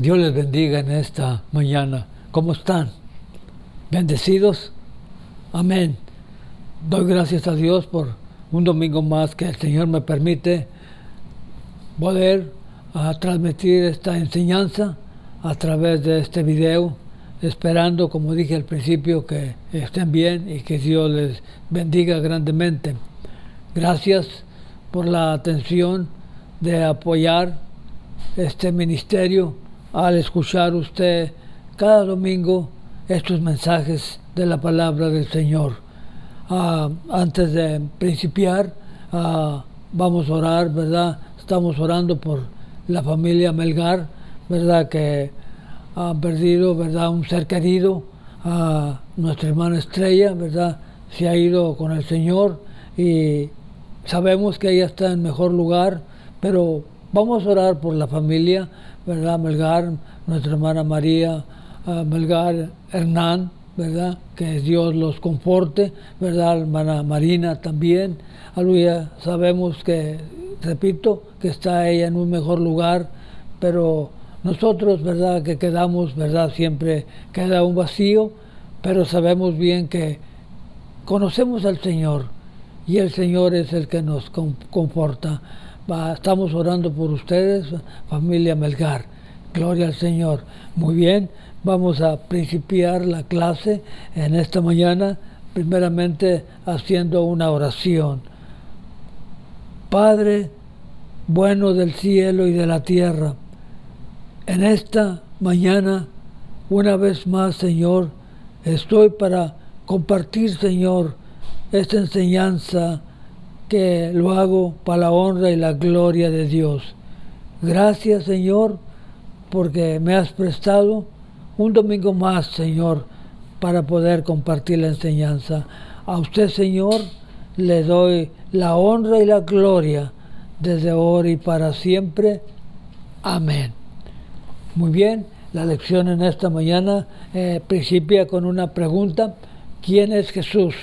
Dios les bendiga en esta mañana. ¿Cómo están? ¿Bendecidos? Amén. Doy gracias a Dios por un domingo más que el Señor me permite poder transmitir esta enseñanza a través de este video, esperando, como dije al principio, que estén bien y que Dios les bendiga grandemente. Gracias por la atención de apoyar este ministerio al escuchar usted cada domingo estos mensajes de la palabra del Señor. Antes de principiar, vamos a orar, ¿verdad? Estamos orando por la familia Melgar, ¿verdad? Que ha perdido, ¿verdad? Un ser querido, nuestra hermana Estrella, ¿verdad? Se ha ido con el Señor y sabemos que ella está en mejor lugar, pero vamos a orar por la familia, ¿verdad? Melgar, nuestra hermana María Melgar Hernán, ¿verdad? Que Dios los conforte, ¿verdad? Hermana Marina también. Aleluya. Sabemos que, repito, que está ella en un mejor lugar, pero nosotros, ¿verdad? Que quedamos, ¿verdad? Siempre queda un vacío, pero sabemos bien que conocemos al Señor y el Señor es el que nos conforta. Estamos orando por ustedes, familia Melgar. Gloria al Señor. Muy bien, vamos a principiar la clase en esta mañana, primeramente haciendo una oración. Padre bueno del cielo y de la tierra, en esta mañana, una vez más, Señor, estoy para compartir, Señor, esta enseñanza que lo hago para la honra y la gloria de Dios. Gracias, Señor, porque me has prestado un domingo más, Señor, para poder compartir la enseñanza. A usted, Señor, le doy la honra y la gloria desde ahora y para siempre. Amén. Muy bien, la lección en esta mañana principia con una pregunta: ¿quién es Jesús?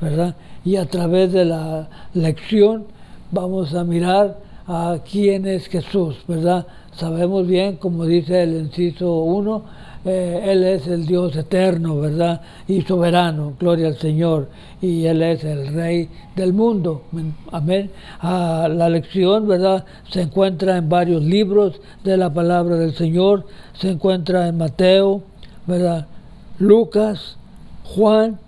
¿Verdad? Y a través de la lección vamos a mirar a quién es Jesús, ¿verdad? Sabemos bien, como dice el inciso 1, Él es el Dios eterno, ¿verdad? Y soberano, gloria al Señor. Y Él es el Rey del mundo, amén. La lección, ¿verdad? Se encuentra en varios libros de la palabra del Señor. Se encuentra en Mateo, ¿verdad? Lucas, Juan,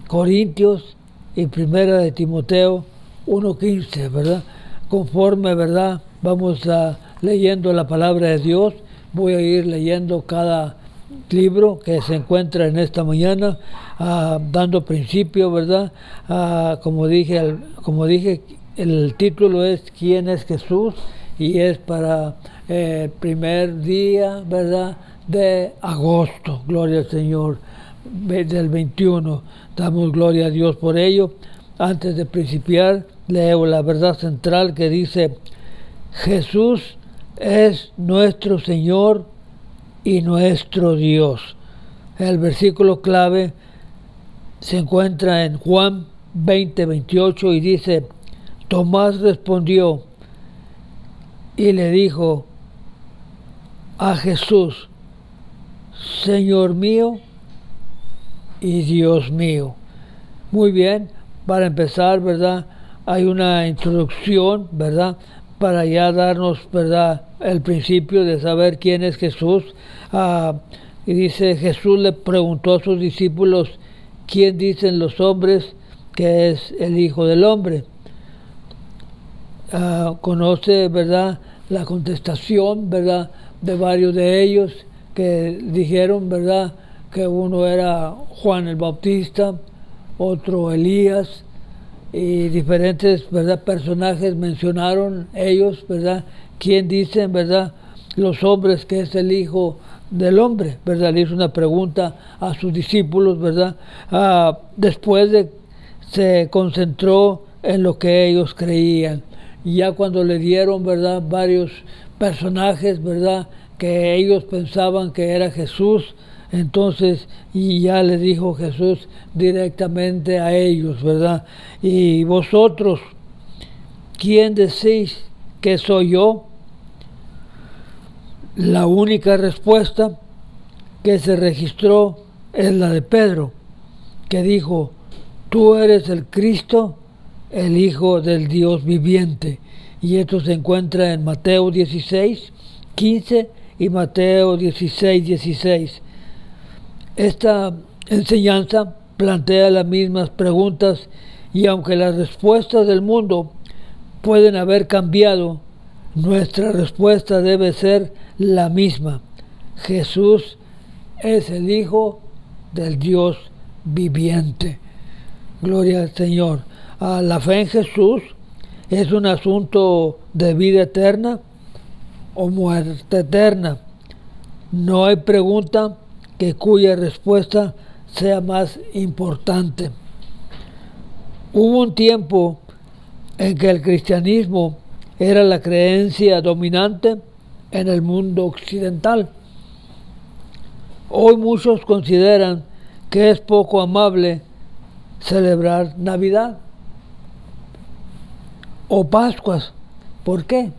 Corintios y Primera de Timoteo 1:15, ¿verdad? Conforme, ¿verdad? Vamos leyendo la palabra de Dios. Voy a ir leyendo cada libro que se encuentra en esta mañana, dando principio, ¿verdad? Como dije, el título es ¿quién es Jesús? Y es para el primer día, ¿verdad? De agosto, gloria al Señor, del 21. Damos gloria a Dios por ello. Antes de principiar, leo la verdad central que dice: Jesús es nuestro Señor y nuestro Dios. El versículo clave se encuentra en Juan 20:28 y dice: Tomás respondió y le dijo a Jesús: Señor mío y Dios mío. Muy bien, para empezar, ¿verdad? Hay una introducción, ¿verdad? Para ya darnos, ¿verdad?, el principio de saber quién es Jesús. Y dice: Jesús le preguntó a sus discípulos: ¿quién dicen los hombres que es el Hijo del Hombre? Conoce, ¿verdad?, la contestación, ¿verdad?, de varios de ellos que dijeron, ¿verdad?, que uno era Juan el Bautista, otro Elías, y diferentes, ¿verdad?, personajes mencionaron ellos, ¿verdad?, quién dicen, ¿verdad?, los hombres que es el Hijo del Hombre, ¿verdad? Le hizo una pregunta a sus discípulos, ¿verdad? Después se concentró en lo que ellos creían. Y ya cuando le dieron, ¿verdad?, varios personajes, ¿verdad?, que ellos pensaban que era Jesús, entonces, y ya le dijo Jesús directamente a ellos, ¿verdad? Y vosotros, ¿quién decís que soy yo? La única respuesta que se registró es la de Pedro, que dijo: tú eres el Cristo, el Hijo del Dios viviente. Y esto se encuentra en Mateo 16, 15 y Mateo 16, 16. Esta enseñanza plantea las mismas preguntas, y aunque las respuestas del mundo pueden haber cambiado, nuestra respuesta debe ser la misma. Jesús es el Hijo del Dios viviente. Gloria al Señor. La fe en Jesús es un asunto de vida eterna o muerte eterna. No hay pregunta cuya respuesta sea más importante. Hubo un tiempo en que el cristianismo era la creencia dominante en el mundo occidental. Hoy muchos consideran que es poco amable celebrar Navidad o Pascuas. ¿Por qué?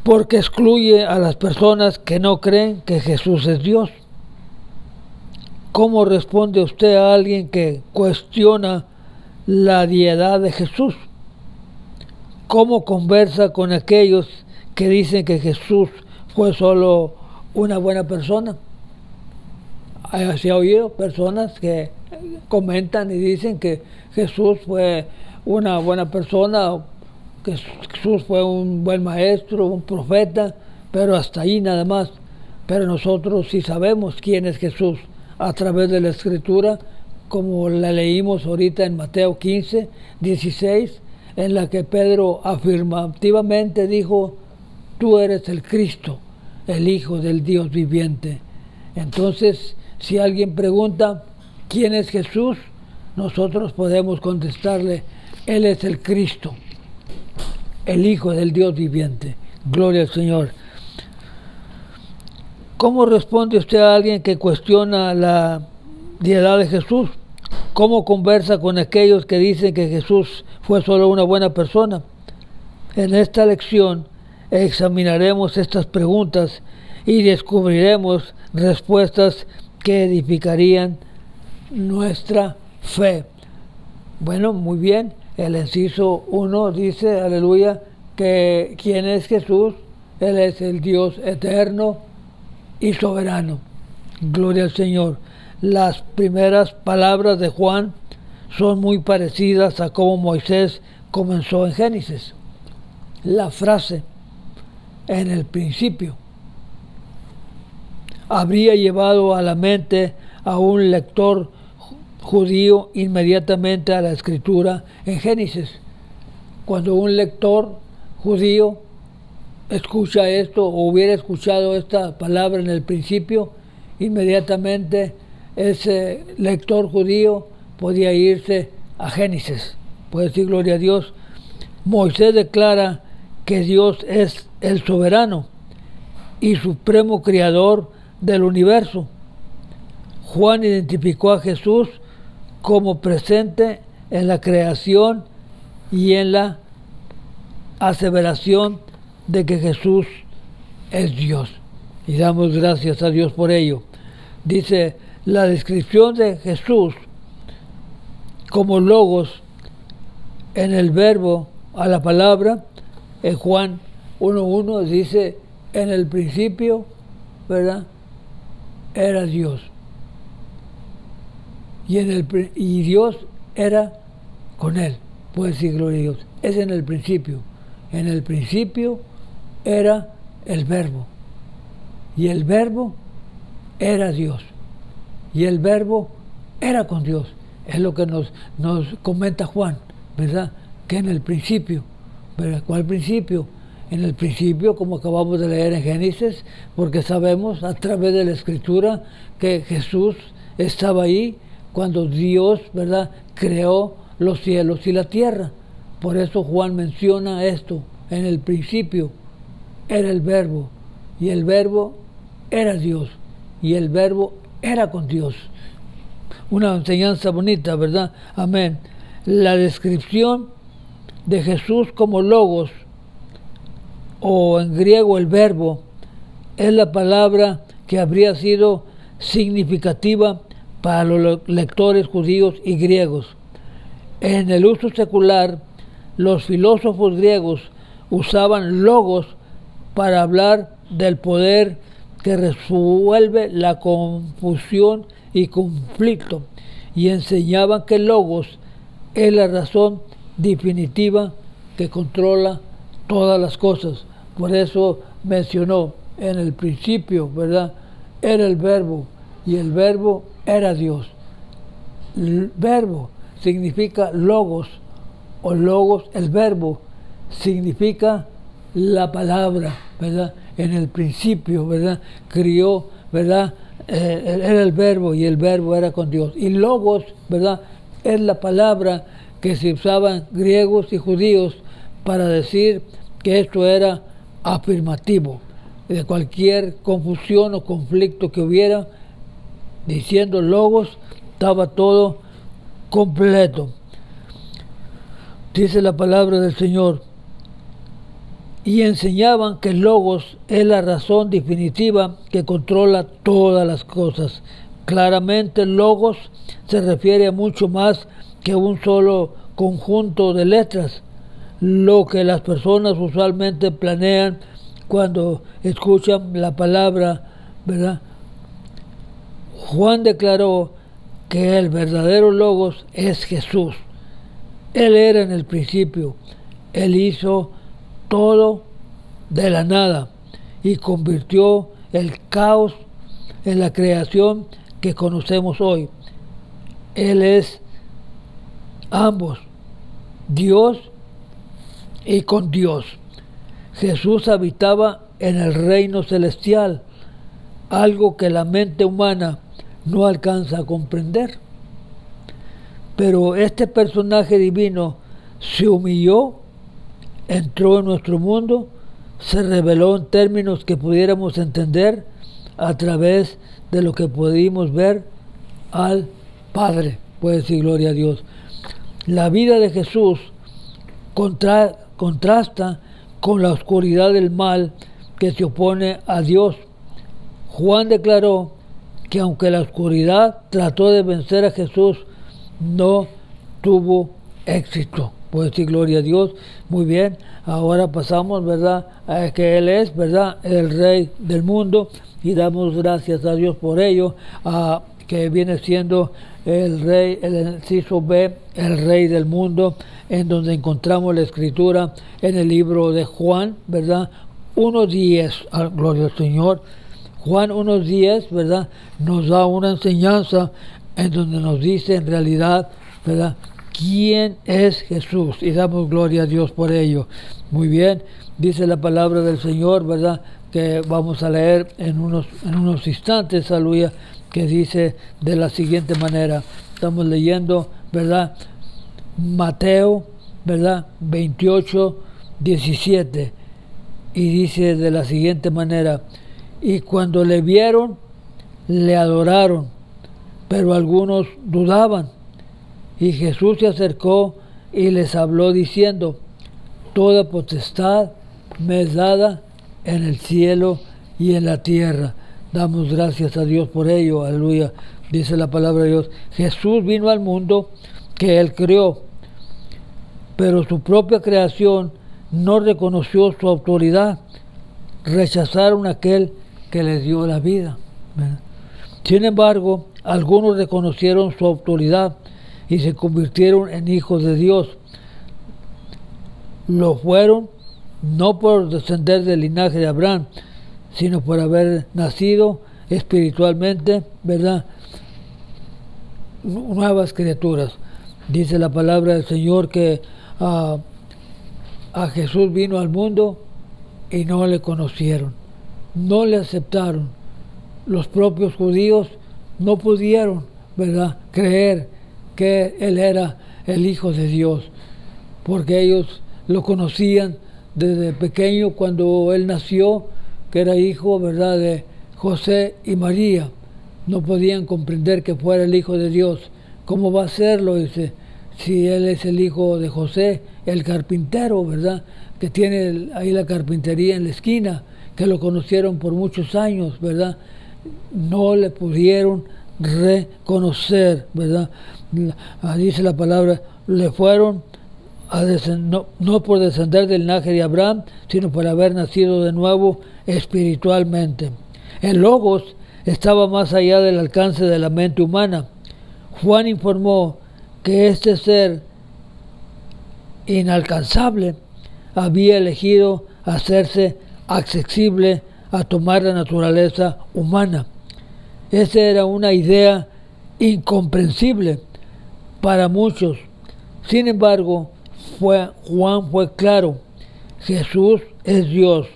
Porque excluye a las personas que no creen que Jesús es Dios. ¿Cómo responde usted a alguien que cuestiona la deidad de Jesús? ¿Cómo conversa con aquellos que dicen que Jesús fue solo una buena persona? Se ha oído personas que comentan y dicen que Jesús fue una buena persona, que Jesús fue un buen maestro, un profeta, pero hasta ahí nada más. Pero nosotros sí sabemos quién es Jesús a través de la Escritura, como la leímos ahorita en Mateo 15, 16, en la que Pedro afirmativamente dijo: tú eres el Cristo, el Hijo del Dios viviente. Entonces, si alguien pregunta quién es Jesús, nosotros podemos contestarle: Él es el Cristo, el Hijo del Dios viviente. Gloria al Señor. ¿Cómo responde usted a alguien que cuestiona la deidad de Jesús? ¿Cómo conversa con aquellos que dicen que Jesús fue solo una buena persona? En esta lección examinaremos estas preguntas y descubriremos respuestas que edificarían nuestra fe. Bueno, muy bien. El inciso 1 dice, aleluya, que ¿quién es Jesús? Él es el Dios eterno y soberano. Gloria al Señor. Las primeras palabras de Juan son muy parecidas a cómo Moisés comenzó en Génesis. La frase en el principio habría llevado a la mente a un lector judío inmediatamente a la escritura en Génesis. Cuando un lector judío escucha esto o hubiera escuchado esta palabra en el principio, inmediatamente ese lector judío podía irse a Génesis. Puede decir gloria a Dios. Moisés declara que Dios es el soberano y supremo creador del universo. Juan identificó a Jesús como presente en la creación y en la aseveración de que Jesús es Dios. Y damos gracias a Dios por ello. Dice, la descripción de Jesús como logos en el verbo a la palabra, en Juan 1.1 dice, en el principio, ¿verdad?, era Dios. Y Dios era con él. Puede decir gloria a Dios. Es en el principio. En el principio era el verbo. Y el verbo era Dios. Y el verbo era con Dios. Es lo que nos comenta Juan, ¿verdad? Que en el principio, ¿verdad? ¿Cuál principio? En el principio, como acabamos de leer en Génesis, porque sabemos a través de la Escritura que Jesús estaba ahí cuando Dios, ¿verdad?, creó los cielos y la tierra. Por eso Juan menciona esto. En el principio era el verbo, y el verbo era Dios, y el verbo era con Dios. Una enseñanza bonita, ¿verdad? Amén. La descripción de Jesús como logos o en griego el verbo, es la palabra que habría sido significativa para los lectores judíos y griegos. En el uso secular, los filósofos griegos usaban logos para hablar del poder que resuelve la confusión y conflicto, y enseñaban que el logos es la razón definitiva que controla todas las cosas. Por eso mencionó en el principio, ¿verdad? Era el verbo, y el verbo era Dios. El verbo significa logos, o logos, el verbo significa la palabra, ¿verdad? En el principio, ¿verdad? Crió, ¿verdad? Era el verbo, y el verbo era con Dios. Y logos, ¿verdad? Es la palabra que se usaban griegos y judíos para decir que esto era afirmativo. De cualquier confusión o conflicto que hubiera, diciendo logos, estaba todo completo. Dice la palabra del Señor: y enseñaban que el logos es la razón definitiva que controla todas las cosas. Claramente el logos se refiere a mucho más que un solo conjunto de letras, lo que las personas usualmente planean cuando escuchan la palabra, ¿verdad? Juan declaró que el verdadero logos es Jesús. Él era en el principio. Él hizo todo de la nada y convirtió el caos en la creación que conocemos hoy. Él es ambos, Dios y con Dios. Jesús habitaba en el reino celestial, algo que la mente humana no alcanza a comprender. Pero este personaje divino se humilló, entró en nuestro mundo, se reveló en términos que pudiéramos entender a través de lo que pudimos ver al Padre. Puede decir gloria a Dios. La vida de Jesús contrasta con la oscuridad del mal que se opone a Dios. Juan declaró que aunque la oscuridad trató de vencer a Jesús, no tuvo éxito. Puede decir gloria a Dios. Muy bien, ahora pasamos, ¿verdad?, a que Él es, ¿verdad?, el Rey del mundo, y damos gracias a Dios por ello, que viene siendo el Rey, el inciso B, el Rey del mundo, en donde encontramos la escritura en el libro de Juan, ¿verdad?, 1:10, gloria al Señor. Juan 1:10, ¿verdad?, nos da una enseñanza en donde nos dice en realidad, ¿verdad?, quién es Jesús, y damos gloria a Dios por ello. Muy bien, dice la palabra del Señor, ¿verdad?, que vamos a leer en unos instantes, aleluya, que dice de la siguiente manera. Estamos leyendo, ¿verdad?, Mateo, ¿verdad?, 28:17, y dice de la siguiente manera: y cuando le vieron, le adoraron, pero algunos dudaban. Y Jesús se acercó y les habló diciendo: toda potestad me es dada en el cielo y en la tierra. Damos gracias a Dios por ello, aleluya. Dice la palabra de Dios: Jesús vino al mundo que Él creó, pero su propia creación no reconoció su autoridad. Rechazaron a aquel que les dio la vida, ¿verdad? Sin embargo, algunos reconocieron su autoridad y se convirtieron en hijos de Dios. Lo fueron no por descender del linaje de Abraham, sino por haber nacido espiritualmente, ¿verdad?, nuevas criaturas. Dice la palabra del Señor que a Jesús vino al mundo y no le conocieron, no le aceptaron. Los propios judíos no pudieron, ¿verdad?, creer que Él era el Hijo de Dios, porque ellos lo conocían desde pequeño, cuando Él nació, que era hijo, ¿verdad?, de José y María. No podían comprender que fuera el Hijo de Dios. ¿Cómo va a serlo? Dice, si Él es el hijo de José, el carpintero, ¿verdad?, que tiene ahí la carpintería en la esquina, que lo conocieron por muchos años, ¿verdad? No le pudieron reconocer, ¿verdad? Dice la palabra, le fueron a no por descender del linaje de Abraham, sino por haber nacido de nuevo espiritualmente. El Logos estaba más allá del alcance de la mente humana. Juan informó que este ser inalcanzable había elegido hacerse accesible a tomar la naturaleza humana. Esa era una idea incomprensible para muchos. Sin embargo, Juan fue claro: Jesús es Dios.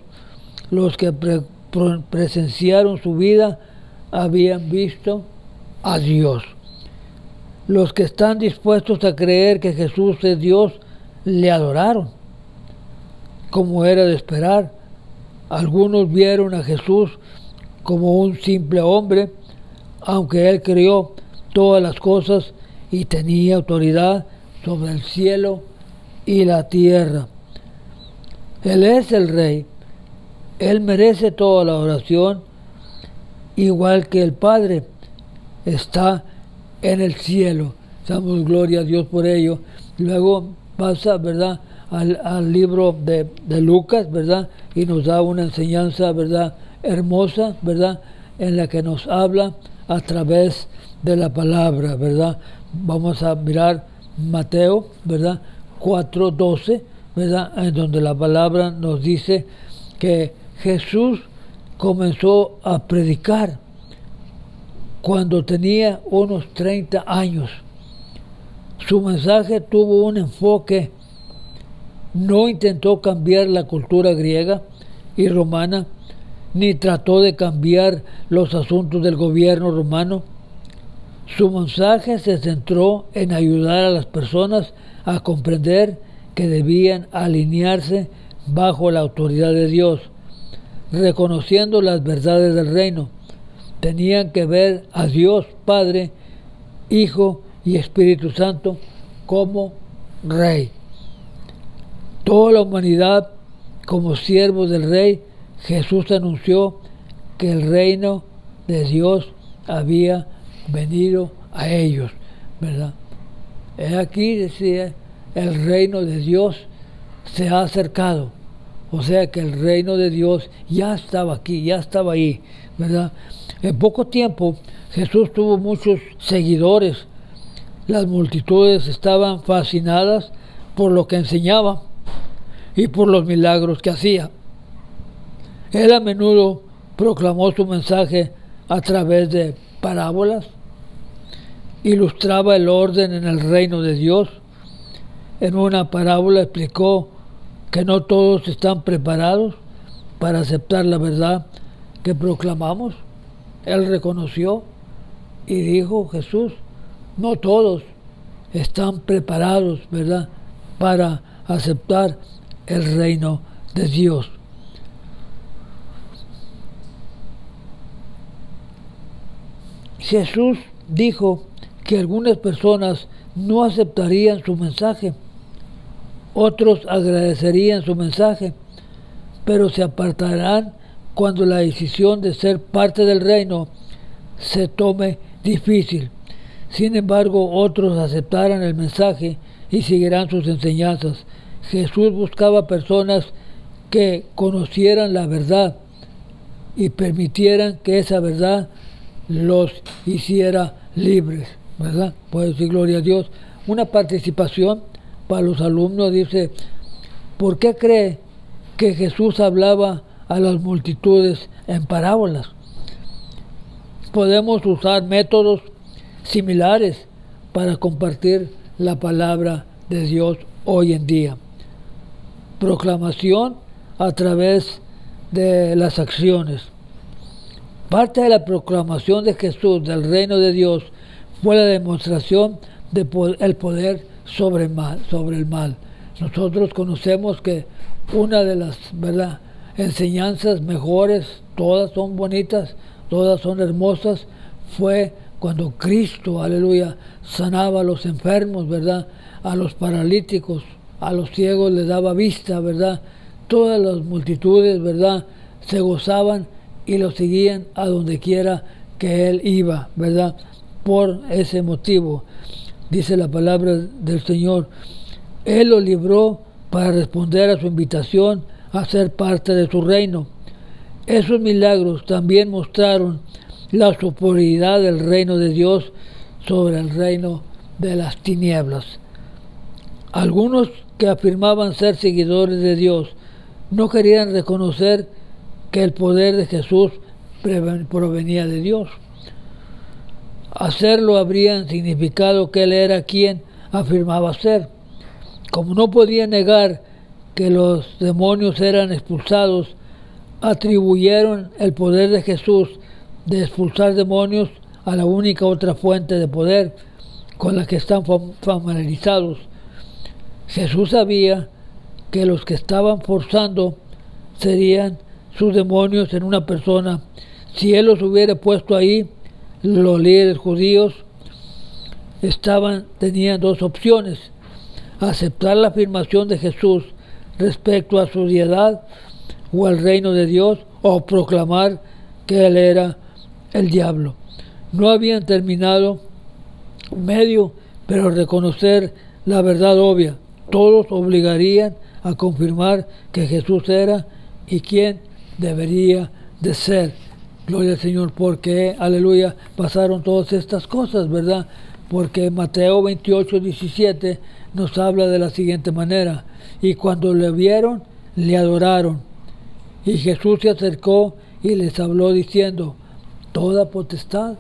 Los que presenciaron su vida habían visto a Dios. Los que están dispuestos a creer que Jesús es Dios le adoraron, como era de esperar. Algunos vieron a Jesús como un simple hombre, aunque Él creó todas las cosas y tenía autoridad sobre el cielo y la tierra. Él es el Rey. Él merece toda la oración, igual que el Padre está en el cielo. Damos gloria a Dios por ello. Luego pasa, ¿verdad?, al libro de Lucas, ¿verdad?, y nos da una enseñanza, ¿verdad?, hermosa, ¿verdad?, en la que nos habla a través de la palabra, ¿verdad? Vamos a mirar Mateo, ¿verdad?, 4:12, ¿verdad?, en donde la palabra nos dice que Jesús comenzó a predicar cuando tenía unos 30 años. Su mensaje tuvo un enfoque. No intentó cambiar la cultura griega y romana, ni trató de cambiar los asuntos del gobierno romano. Su mensaje se centró en ayudar a las personas a comprender que debían alinearse bajo la autoridad de Dios, reconociendo las verdades del reino. Tenían que ver a Dios Padre, Hijo y Espíritu Santo como Rey. Toda la humanidad, como siervos del Rey, Jesús anunció que el reino de Dios había venido a ellos, ¿verdad? Aquí decía, el reino de Dios se ha acercado. O sea que el reino de Dios ya estaba aquí, ya estaba ahí, ¿verdad? En poco tiempo Jesús tuvo muchos seguidores. Las multitudes estaban fascinadas por lo que enseñaba y por los milagros que hacía. Él a menudo proclamó su mensaje a través de parábolas, ilustraba el orden en el reino de Dios. En una parábola explicó que no todos están preparados para aceptar la verdad que proclamamos. Él reconoció y dijo, Jesús, no todos están preparados, ¿verdad?, para aceptar el reino de Dios. Jesús dijo que algunas personas no aceptarían su mensaje, otros agradecerían su mensaje, pero se apartarán cuando la decisión de ser parte del reino se tome difícil. Sin embargo, otros aceptarán el mensaje y seguirán sus enseñanzas. Jesús buscaba personas que conocieran la verdad y permitieran que esa verdad los hiciera libres, ¿verdad? Puede decir gloria a Dios. Una participación para los alumnos dice, ¿por qué cree que Jesús hablaba a las multitudes en parábolas? Podemos usar métodos similares para compartir la palabra de Dios hoy en día. Proclamación a través de las acciones. Parte de la proclamación de Jesús del reino de Dios fue la demostración del poder sobre el mal. Nosotros conocemos que una de las, ¿verdad?, enseñanzas mejores, todas son bonitas, todas son hermosas, fue cuando Cristo, aleluya, sanaba a los enfermos, ¿verdad?, a los paralíticos, a los ciegos les daba vista, ¿verdad? Todas las multitudes, ¿verdad?, se gozaban y lo seguían a donde quiera que él iba, ¿verdad? Por ese motivo, dice la palabra del Señor, él los libró para responder a su invitación a ser parte de su reino. Esos milagros también mostraron la superioridad del reino de Dios sobre el reino de las tinieblas. Algunos que afirmaban ser seguidores de Dios no querían reconocer que el poder de Jesús provenía de Dios. Hacerlo habría significado que él era quien afirmaba ser. Como no podía negar que los demonios eran expulsados, atribuyeron el poder de Jesús de expulsar demonios a la única otra fuente de poder con la que están familiarizados. Jesús sabía que los que estaban forzando serían sus demonios en una persona. Si él los hubiera puesto ahí, los líderes judíos tenían dos opciones: aceptar la afirmación de Jesús respecto a su deidad o al reino de Dios, o proclamar que él era el diablo. No habían terminado medio, pero reconocer la verdad obvia. Todos obligarían a confirmar que Jesús era y quién debería de ser. Gloria al Señor, porque, aleluya, pasaron todas estas cosas, ¿verdad? Porque Mateo 28:17 nos habla de la siguiente manera: y cuando le vieron, le adoraron. Y Jesús se acercó y les habló diciendo: toda potestad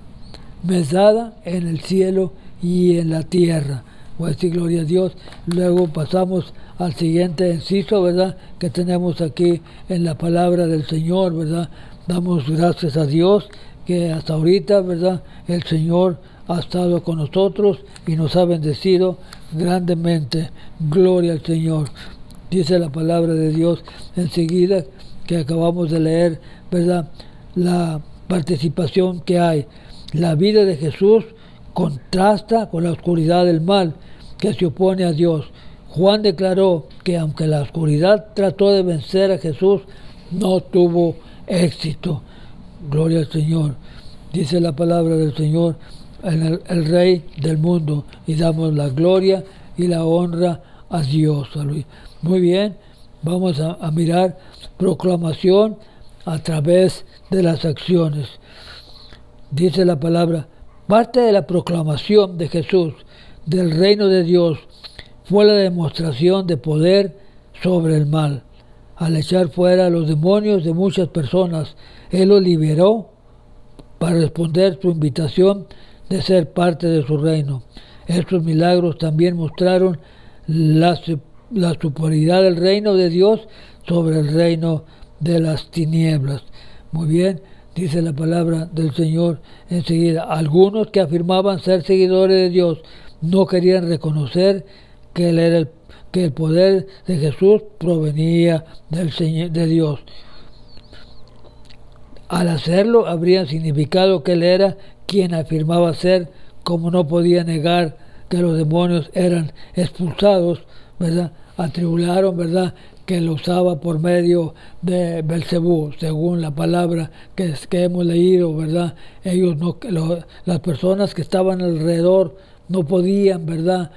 me es dada en el cielo y en la tierra. Voy a decir gloria a Dios. Luego pasamos al siguiente inciso, ¿verdad?, que tenemos aquí en la palabra del Señor, ¿verdad? Damos gracias a Dios que hasta ahorita, ¿verdad?, el Señor ha estado con nosotros y nos ha bendecido grandemente. Gloria al Señor. Dice la palabra de Dios enseguida que acabamos de leer, ¿verdad?, la participación que hay. La vida de Jesús contrasta con la oscuridad del mal que se opone a Dios. Juan declaró que aunque la oscuridad trató de vencer a Jesús, no tuvo éxito. Gloria al Señor. Dice la palabra del Señor, el Rey del mundo, y damos la gloria y la honra a Dios. Muy bien, vamos a mirar proclamación a través de las acciones. Dice la palabra, parte de la proclamación de Jesús del reino de Dios fue la demostración de poder sobre el mal. Al echar fuera a los demonios de muchas personas, Él los liberó para responder su invitación de ser parte de su reino. Estos milagros también mostraron la superioridad del reino de Dios sobre el reino de las tinieblas. Muy bien, dice la palabra del Señor enseguida. Algunos que afirmaban ser seguidores de Dios no querían reconocer que el poder de Jesús provenía de Dios. Al hacerlo, habrían significado que Él era quien afirmaba ser, como no podía negar que los demonios eran expulsados, ¿verdad? Atribularon, ¿verdad?, que lo usaba por medio de Belcebú, según la palabra que hemos leído, ¿verdad? Ellos las personas que estaban alrededor no podían, ¿verdad?,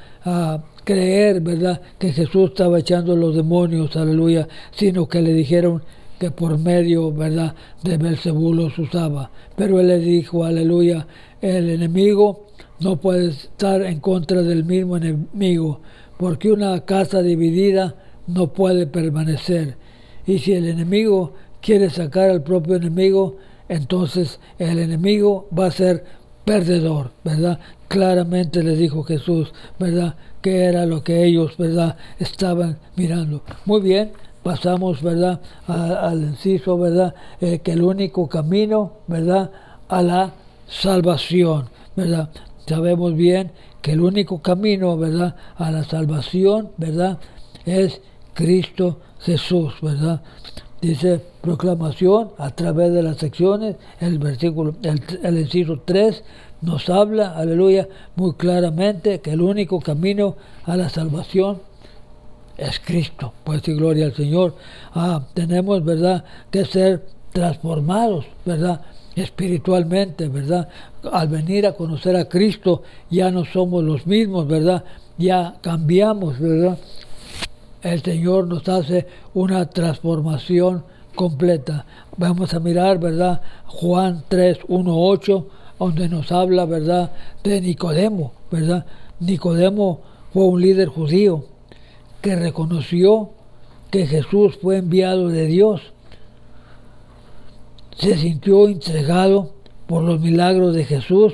creer, ¿verdad?, que Jesús estaba echando los demonios, aleluya, sino que le dijeron que por medio, ¿verdad?, de Belcebú los usaba. Pero él le dijo, aleluya, el enemigo no puede estar en contra del mismo enemigo, porque una casa dividida no puede permanecer. Y si el enemigo quiere sacar al propio enemigo, entonces el enemigo va a ser perdedor, ¿verdad? Claramente les dijo Jesús, ¿verdad?, que era lo que ellos, ¿verdad?, estaban mirando. Muy bien, pasamos, ¿verdad?, al inciso, ¿verdad?, que el único camino, ¿verdad?, a la salvación, ¿verdad? Sabemos bien que el único camino, ¿verdad?, a la salvación, ¿verdad?, es Cristo Jesús, ¿verdad? Dice proclamación a través de las secciones. El versículo, el inciso 3 nos habla, aleluya, muy claramente que el único camino a la salvación es Cristo. Pues sí, gloria al Señor. Tenemos, ¿verdad?, que ser transformados, ¿verdad?, espiritualmente, ¿verdad? Al venir a conocer a Cristo ya no somos los mismos, ¿verdad? Ya cambiamos, ¿verdad? El Señor nos hace una transformación completa. Vamos a mirar, ¿verdad?, Juan 3, 1, 8, donde nos habla, ¿verdad?, de Nicodemo, ¿verdad? Nicodemo fue un líder judío que reconoció que Jesús fue enviado de Dios. Se sintió intrigado por los milagros de Jesús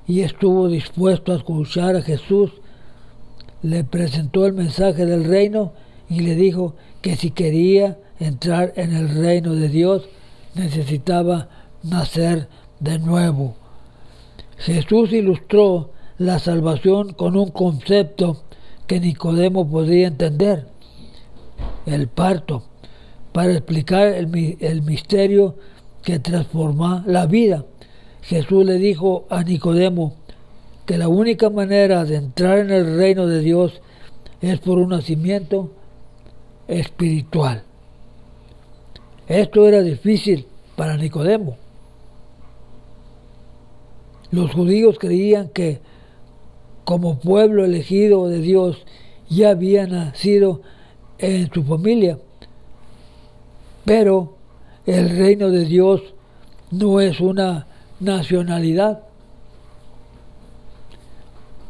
y estuvo dispuesto a escuchar a Jesús. Le presentó el mensaje del reino y le dijo que si quería entrar en el reino de Dios necesitaba nacer de nuevo. Jesús ilustró la salvación con un concepto que Nicodemo podía entender: el parto, para explicar el misterio que transforma la vida. Jesús le dijo a Nicodemo que la única manera de entrar en el reino de Dios es por un nacimiento espiritual. Esto era difícil para Nicodemo. Los judíos creían que como pueblo elegido de Dios ya había nacido en su familia, pero el reino de Dios no es una nacionalidad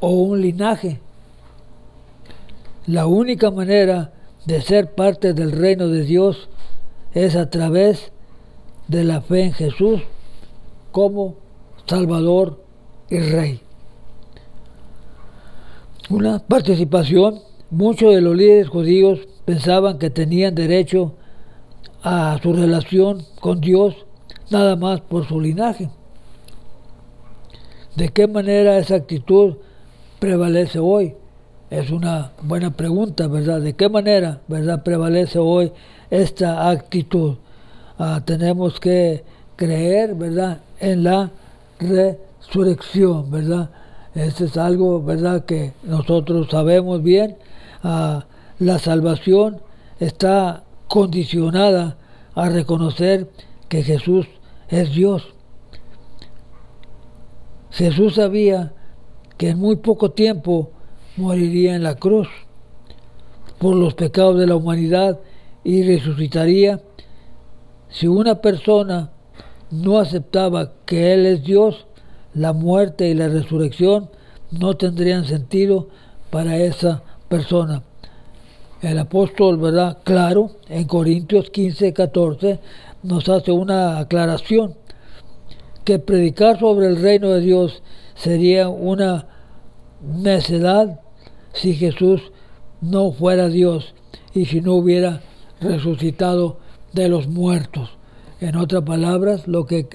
o un linaje. La única manera de ser parte del reino de Dios es a través de la fe en Jesús como Salvador y Rey. Una participación. Muchos de los líderes judíos pensaban que tenían derecho a su relación con Dios nada más por su linaje. ¿De qué manera esa actitud prevalece hoy? Es una buena pregunta, ¿verdad? ¿De qué manera, verdad, prevalece hoy esta actitud? Tenemos que creer, ¿verdad?, en la resurrección, ¿verdad? Esto es algo, ¿verdad?, que nosotros sabemos bien. La salvación está condicionada a reconocer que Jesús es Dios. Jesús sabía que en muy poco tiempo moriría en la cruz por los pecados de la humanidad y resucitaría. Si una persona no aceptaba que Él es Dios, la muerte y la resurrección no tendrían sentido para esa persona. El apóstol, ¿verdad?, claro, en Corintios 15, 14, nos hace una aclaración, que predicar sobre el reino de Dios sería una necedad si Jesús no fuera Dios y si no hubiera resucitado de los muertos. En otras palabras, lo que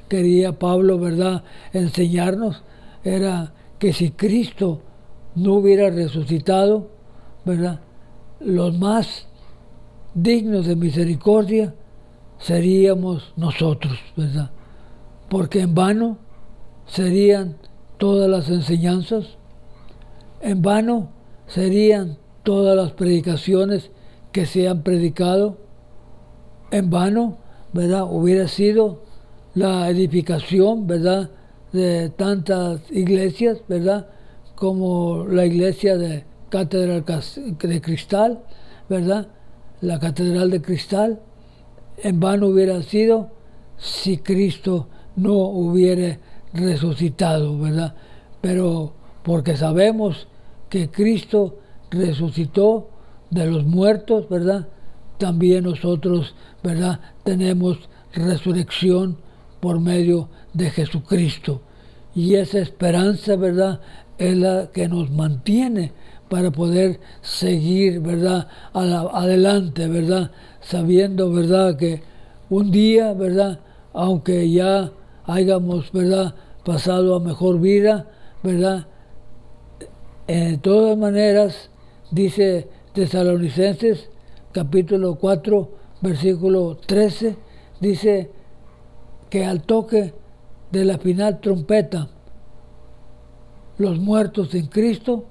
quería Pablo, ¿verdad?, enseñarnos era que si Cristo no hubiera resucitado, ¿verdad?, los más dignos de misericordia seríamos nosotros, ¿verdad? Porque en vano serían todas las enseñanzas, en vano serían todas las predicaciones que se han predicado, en vano, ¿verdad?, hubiera sido la edificación, ¿verdad?, de tantas iglesias, ¿verdad?, como la iglesia de Catedral de Cristal, ¿verdad?, la Catedral de Cristal. En vano hubiera sido si Cristo no hubiera resucitado, ¿verdad? Pero porque sabemos que Cristo resucitó de los muertos, ¿verdad?, también nosotros, ¿verdad?, tenemos resurrección por medio de Jesucristo. Y esa esperanza, ¿verdad?, es la que nos mantiene para poder seguir, ¿verdad?, adelante, ¿verdad?, sabiendo, ¿verdad?, que un día, ¿verdad?, aunque ya hayamos, ¿verdad?, pasado a mejor vida, ¿verdad?, de todas maneras, dice Tesalonicenses capítulo 4, versículo 13, dice que al toque de la final trompeta, los muertos en Cristo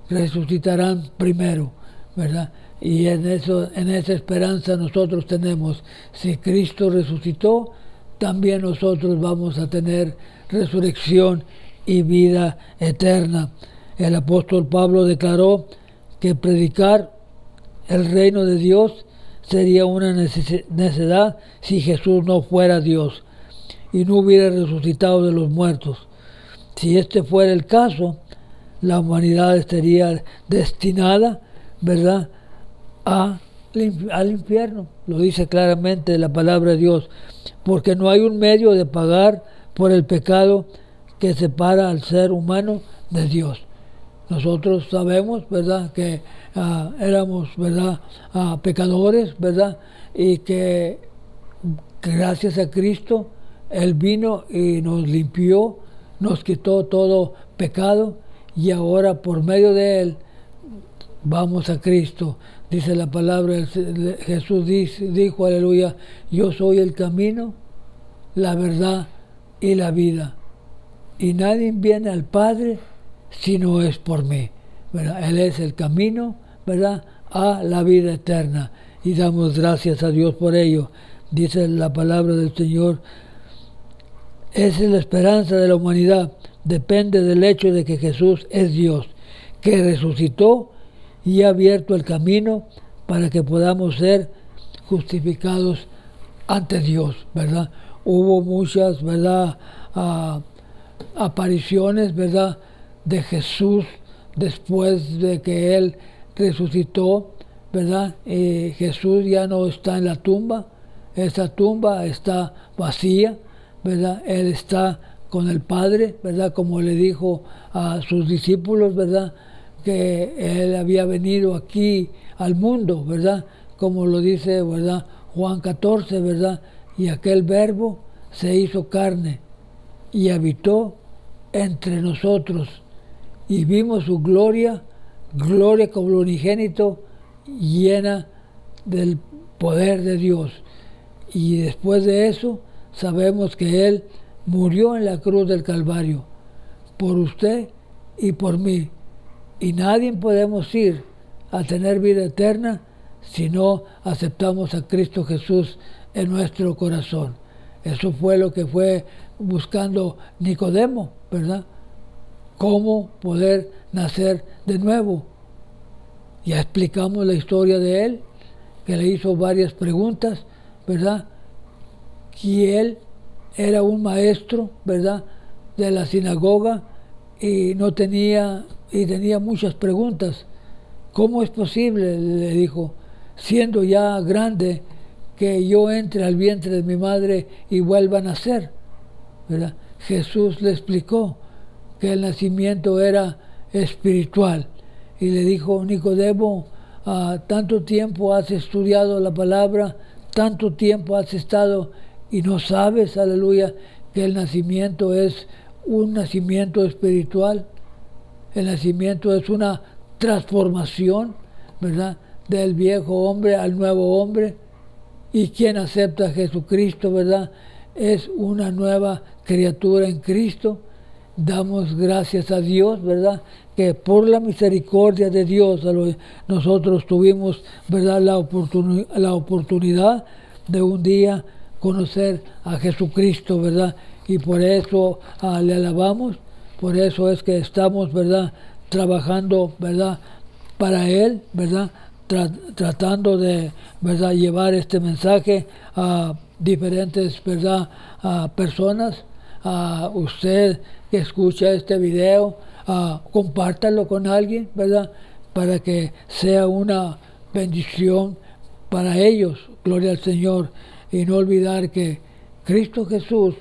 resucitarán primero, ¿verdad? Y en esa esperanza nosotros tenemos, si Cristo resucitó, también nosotros vamos a tener resurrección y vida eterna. El apóstol Pablo declaró que predicar el reino de Dios sería una necedad si Jesús no fuera Dios y no hubiera resucitado de los muertos. Si este fuera el caso, la humanidad estaría destinada, ¿verdad?, al infierno. Lo dice claramente la palabra de Dios, porque no hay un medio de pagar por el pecado que separa al ser humano de Dios. Nosotros sabemos, ¿verdad?, que éramos, ¿verdad?, pecadores, ¿verdad?, y que gracias a Cristo Él vino y nos limpió, nos quitó todo pecado, y ahora por medio de Él vamos a Cristo. Dice la palabra, Jesús dijo, aleluya, yo soy el camino, la verdad y la vida, y nadie viene al Padre si no es por mí, ¿verdad? Él es el camino, ¿verdad?, a la vida eterna, y damos gracias a Dios por ello. Dice la palabra del Señor, esa es la esperanza de la humanidad, depende del hecho de que Jesús es Dios, que resucitó y ha abierto el camino para que podamos ser justificados ante Dios, ¿verdad? Hubo muchas, ¿verdad?, apariciones, ¿verdad?, de Jesús después de que Él resucitó, ¿verdad? Jesús ya no está en la tumba, esa tumba está vacía, ¿verdad? Él está con el Padre, ¿verdad?, como le dijo a sus discípulos, ¿verdad?, que Él había venido aquí al mundo, ¿verdad?, como lo dice, ¿verdad?, Juan 14, ¿verdad?, y aquel verbo se hizo carne y habitó entre nosotros, y vimos su gloria, gloria como el unigénito, llena del poder de Dios. Y después de eso, sabemos que Él murió en la cruz del Calvario, por usted y por mí. Y nadie podemos ir a tener vida eterna si no aceptamos a Cristo Jesús en nuestro corazón. Eso fue lo que fue buscando Nicodemo, ¿verdad? Cómo poder nacer de nuevo. Ya explicamos la historia de él, que le hizo varias preguntas, ¿verdad? Y él era un maestro, ¿verdad?, de la sinagoga, y tenía muchas preguntas. ¿Cómo es posible?, le dijo, siendo ya grande, que yo entre al vientre de mi madre y vuelva a nacer, ¿verdad? Jesús le explicó que el nacimiento era espiritual, y le dijo, Nicodemo, tanto tiempo has estudiado la palabra, tanto tiempo has estado y no sabes, aleluya, que el nacimiento es un nacimiento espiritual. El nacimiento es una transformación, ¿verdad?, del viejo hombre al nuevo hombre, y quien acepta a Jesucristo, ¿verdad?, es una nueva criatura en Cristo. Damos gracias a Dios, ¿verdad?, que por la misericordia de Dios nosotros tuvimos, ¿verdad?, la oportunidad de un día conocer a Jesucristo, ¿verdad? Y por eso le alabamos, por eso es que estamos, ¿verdad?, trabajando, ¿verdad?, para Él, ¿verdad?, tratando de, ¿verdad?, llevar este mensaje a diferentes, ¿verdad?, a personas. A usted que escucha este video, compártalo con alguien, ¿verdad?, para que sea una bendición para ellos, gloria al Señor, y no olvidar que Cristo Jesús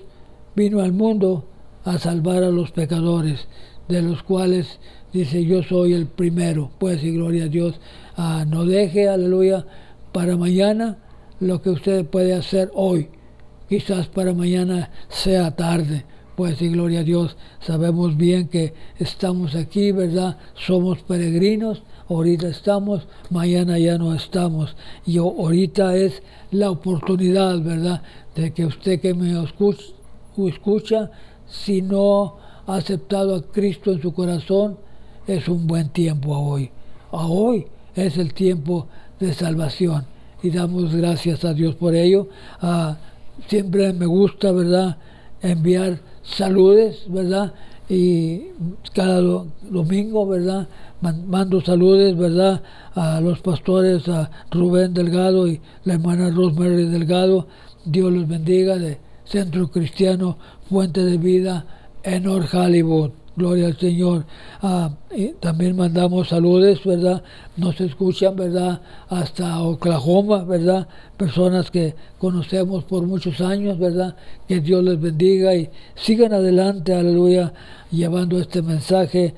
vino al mundo a salvar a los pecadores, de los cuales dice, yo soy el primero. Pues, y gloria a Dios, no deje, aleluya, para mañana lo que usted puede hacer hoy. Quizás para mañana sea tarde. Pues, y gloria a Dios, sabemos bien que estamos aquí, ¿verdad? Somos peregrinos, ahorita estamos, mañana ya no estamos. Y ahorita es la oportunidad, ¿verdad?, de que usted que me escucha, si no ha aceptado a Cristo en su corazón, es un buen tiempo a hoy. A hoy es el tiempo de salvación. Y damos gracias a Dios por ello. Siempre me gusta, ¿verdad?, enviar saludes, ¿verdad? Y cada domingo, ¿verdad?, mando saludes, ¿verdad?, a los pastores, a Rubén Delgado y la hermana Rosemary Delgado. Dios los bendiga, de Centro Cristiano Fuente de Vida en North Hollywood. Gloria al Señor. Y también mandamos saludos, ¿verdad? Nos escuchan, ¿verdad?, hasta Oklahoma, ¿verdad? Personas que conocemos por muchos años, ¿verdad? Que Dios les bendiga y sigan adelante, aleluya, llevando este mensaje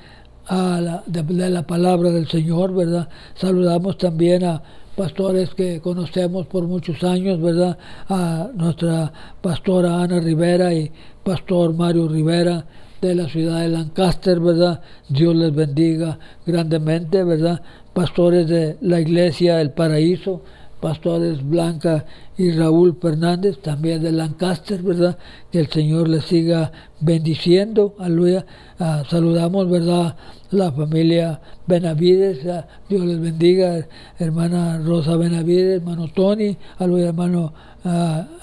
de la palabra del Señor, ¿verdad? Saludamos también a pastores que conocemos por muchos años, ¿verdad? A nuestra pastora Ana Rivera y pastor Mario Rivera de la ciudad de Lancaster, ¿verdad? Dios les bendiga grandemente, ¿verdad? Pastores de la iglesia El Paraíso, pastores Blanca y Raúl Fernández, también de Lancaster, ¿verdad? Que el Señor les siga bendiciendo, aleluya. Saludamos, ¿verdad?, la familia Benavides, Dios les bendiga, hermana Rosa Benavides, hermano Tony, aleluya,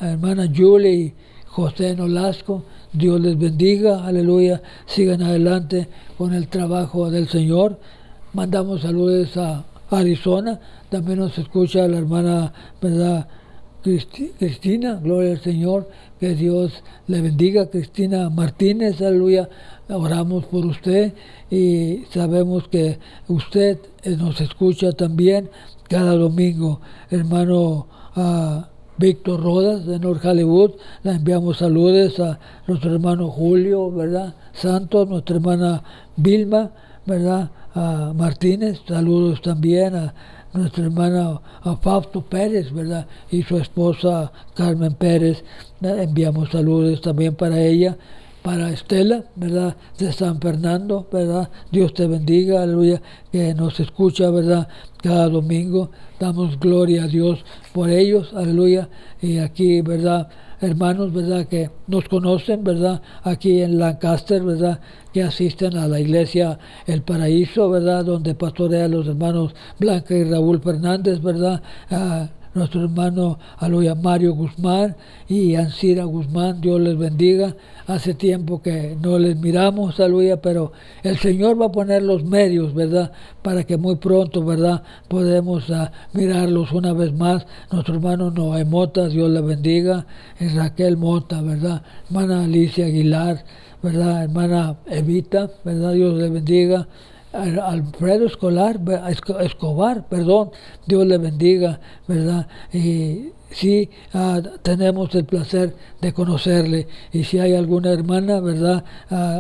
hermana Julie y José Nolasco. Dios les bendiga, aleluya, sigan adelante con el trabajo del Señor. Mandamos saludos a Arizona, también nos escucha la hermana, ¿verdad?, Cristina, gloria al Señor, que Dios le bendiga. Cristina Martínez, aleluya, oramos por usted y sabemos que usted nos escucha también cada domingo. Hermano Víctor Rodas de North Hollywood, le enviamos saludos a nuestro hermano Julio, ¿verdad?, Santos, nuestra hermana Vilma, ¿verdad?, a Martínez, saludos también a nuestra hermana Fausto Pérez, ¿verdad?, y su esposa Carmen Pérez, enviamos saludos también para ella. Para Estela, ¿verdad?, de San Fernando, ¿verdad? Dios te bendiga, aleluya, que nos escucha, ¿verdad?, cada domingo. Damos gloria a Dios por ellos, aleluya. Y aquí, ¿verdad?, hermanos, ¿verdad?, que nos conocen, ¿verdad?, aquí en Lancaster, ¿verdad?, que asisten a la iglesia El Paraíso, ¿verdad?, donde pastorean los hermanos Blanca y Raúl Fernández, ¿verdad?, nuestro hermano, aleluya, Mario Guzmán y Ansira Guzmán. Dios les bendiga. Hace tiempo que no les miramos, aleluya, pero el Señor va a poner los medios, ¿verdad?, para que muy pronto, ¿verdad?, podemos mirarlos una vez más. Nuestro hermano Noé Mota, Dios le bendiga. Raquel Mota, ¿verdad?, hermana Alicia Aguilar, ¿verdad?, hermana Evita, ¿verdad?, Dios le bendiga. Alfredo Escobar, perdón, Dios le bendiga, ¿verdad? Y sí, tenemos el placer de conocerle. Y si hay alguna hermana, ¿verdad?,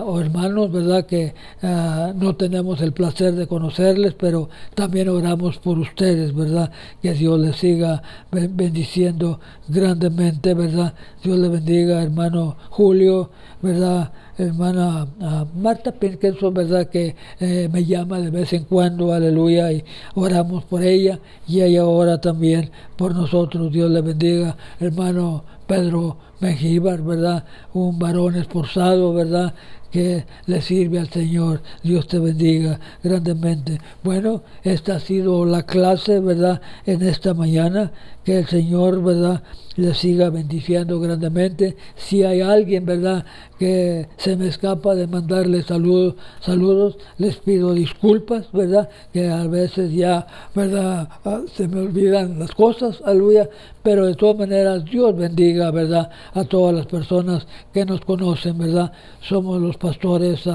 o hermanos, ¿verdad?, que no tenemos el placer de conocerles, pero también oramos por ustedes, ¿verdad? Que Dios les siga bendiciendo grandemente, ¿verdad? Dios le bendiga, hermano Julio, ¿verdad?, hermana Marta Pinkerson, ¿verdad?, que me llama de vez en cuando, aleluya, y oramos por ella y ella ora también por nosotros. Dios le bendiga. Hermano Pedro Mengíbar, ¿verdad?, un varón esforzado, ¿verdad?, que le sirve al Señor. Dios te bendiga grandemente. Bueno, esta ha sido la clase, ¿verdad?, en esta mañana. Que el Señor, ¿verdad?, le siga bendiciendo grandemente. Si hay alguien, ¿verdad?, que se me escapa de mandarle saludos, les pido disculpas, ¿verdad?, que a veces ya, ¿verdad?, se me olvidan las cosas, aleluya, pero de todas maneras Dios bendiga, ¿verdad?, a todas las personas que nos conocen, ¿verdad? Somos los pastores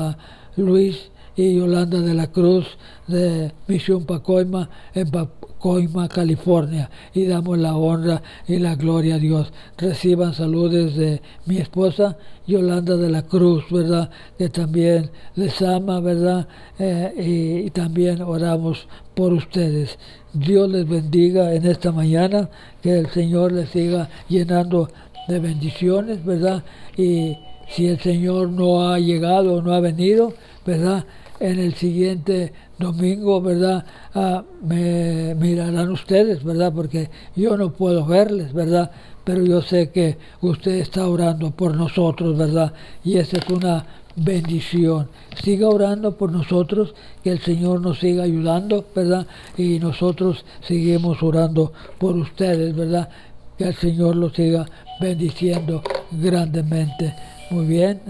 Luis y Yolanda de la Cruz de Misión Pacoima en Pacoima, California, y damos la honra y la gloria a Dios. Reciban saludos de mi esposa Yolanda de la Cruz, ¿verdad?, que también les ama, ¿verdad?, y también oramos por ustedes. Dios les bendiga en esta mañana, que el Señor les siga llenando de bendiciones, ¿verdad? Y si el Señor no ha llegado, no ha venido, ¿verdad?, en el siguiente domingo, ¿verdad?, me mirarán ustedes, ¿verdad?, porque yo no puedo verles, ¿verdad?, pero yo sé que usted está orando por nosotros, ¿verdad?, y esa es una bendición. Siga orando por nosotros, que el Señor nos siga ayudando, ¿verdad? Y nosotros seguimos orando por ustedes, ¿verdad? Que el Señor los siga bendiciendo grandemente. Muy bien,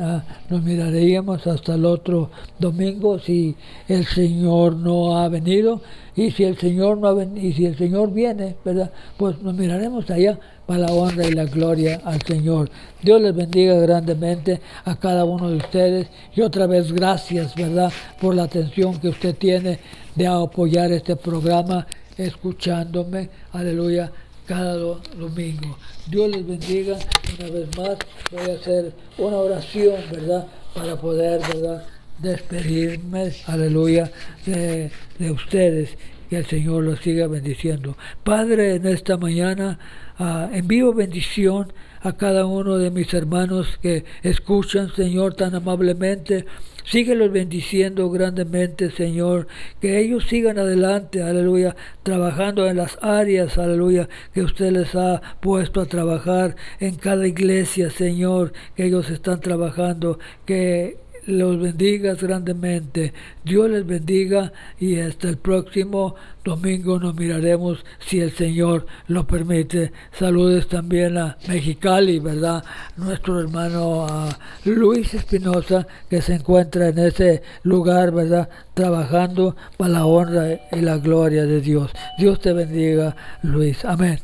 nos miraríamos hasta el otro domingo si el Señor no ha venido, y si el Señor no ha y si el Señor viene, ¿verdad? Pues nos miraremos allá para la honra y la gloria al Señor. Dios les bendiga grandemente a cada uno de ustedes, y otra vez gracias, ¿verdad?, por la atención que usted tiene de apoyar este programa, escuchándome, aleluya, cada domingo. Dios les bendiga. Una vez más voy a hacer una oración, ¿verdad?, para poder, ¿verdad?, despedirme, aleluya, de ustedes. Que el Señor los siga bendiciendo. Padre, en esta mañana envío bendición a cada uno de mis hermanos que escuchan, Señor, tan amablemente. Síguelos bendiciendo grandemente, Señor, que ellos sigan adelante, aleluya, trabajando en las áreas, aleluya, que usted les ha puesto a trabajar en cada iglesia, Señor, que ellos están trabajando, que los bendigas grandemente. Dios les bendiga, y hasta el próximo domingo nos miraremos si el Señor lo permite. Saludes también a Mexicali, ¿verdad? Nuestro hermano Luis Espinosa, que se encuentra en ese lugar, ¿verdad?, trabajando para la honra y la gloria de Dios. Dios te bendiga, Luis. Amén.